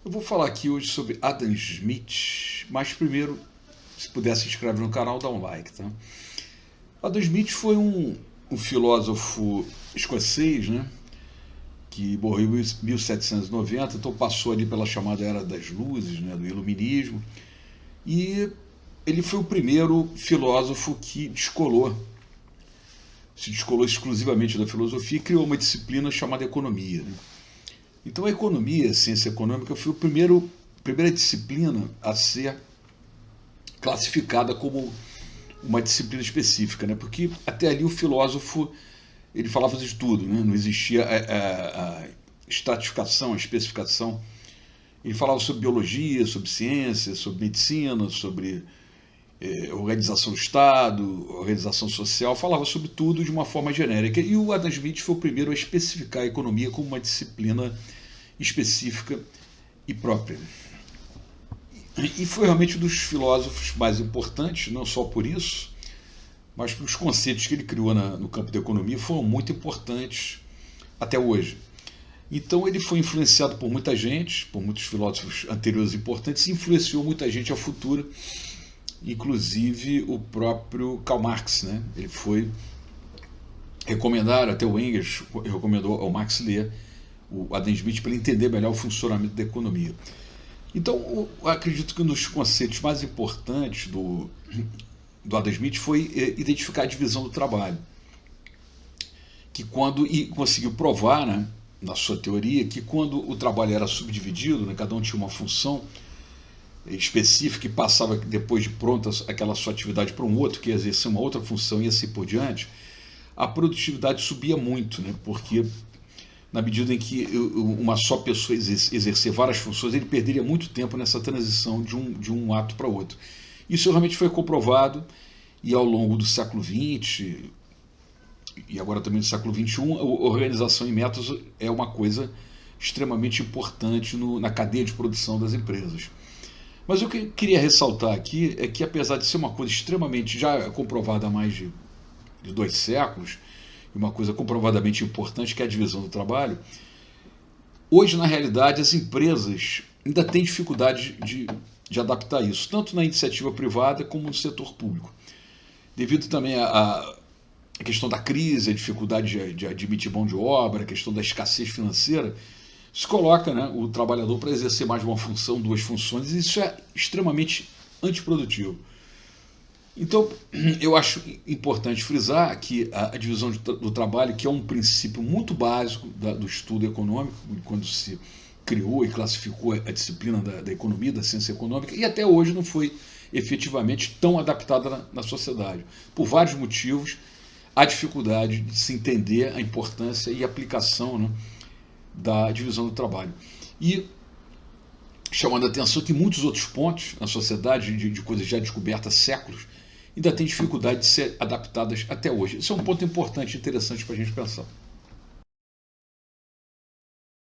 Eu vou falar aqui hoje sobre Adam Smith, mas primeiro, se puder se inscreve no canal, dá um like, tá? Adam Smith foi um filósofo escocês, né? Que morreu em 1790, então passou ali pela chamada Era das Luzes, né? Do Iluminismo, e ele foi o primeiro filósofo que se descolou exclusivamente da filosofia e criou uma disciplina chamada economia, né? Então a economia, a ciência econômica, foi a primeira disciplina a ser classificada como uma disciplina específica, né? Porque até ali o filósofo ele falava de tudo, né? Não existia a estratificação, a especificação. Ele falava sobre biologia, sobre ciência, sobre medicina, sobre organização do Estado, organização social, falava sobre tudo de uma forma genérica. E o Adam Smith foi o primeiro a especificar a economia como uma disciplina específica e própria. E foi realmente um dos filósofos mais importantes, não só por isso, mas os conceitos que ele criou no campo da economia foram muito importantes até hoje. Então ele foi influenciado por muita gente, por muitos filósofos anteriores importantes, e influenciou muita gente ao futuro, inclusive o próprio Karl Marx, né? Ele foi recomendar, até o Engels recomendou ao Marx ler o Adam Smith para ele entender melhor o funcionamento da economia. Então, eu acredito que um dos conceitos mais importantes do Adam Smith foi identificar a divisão do trabalho. E conseguiu provar, né, na sua teoria, que quando o trabalho era subdividido, né, cada um tinha uma função específica e passava depois de pronta aquela sua atividade para um outro, que ia exercer uma outra função e assim por diante, a produtividade subia muito, né, porque na medida em que uma só pessoa exercer várias funções, ele perderia muito tempo nessa transição de um ato para outro. Isso realmente foi comprovado, e ao longo do século XX, e agora também do século XXI, a organização em métodos é uma coisa extremamente importante na cadeia de produção das empresas. Mas o que eu queria ressaltar aqui é que, apesar de ser uma coisa extremamente já comprovada há mais de 2 séculos, e uma coisa comprovadamente importante, que é a divisão do trabalho, hoje, na realidade, as empresas ainda têm dificuldade de adaptar isso, tanto na iniciativa privada como no setor público. Devido também à questão da crise, a dificuldade de admitir mão de obra, a questão da escassez financeira, se coloca, né, o trabalhador para exercer mais de uma função, duas funções, e isso é extremamente antiprodutivo. Então, eu acho importante frisar que a divisão do trabalho, que é um princípio muito básico do estudo econômico, quando se criou e classificou a disciplina da economia, da ciência econômica, e até hoje não foi efetivamente tão adaptada na sociedade. Por vários motivos, há dificuldade de se entender a importância e aplicação, né, da divisão do trabalho. E chamando a atenção que muitos outros pontos na sociedade, de coisas já descobertas há séculos, ainda têm dificuldade de ser adaptadas até hoje. Isso é um ponto importante e interessante para a gente pensar.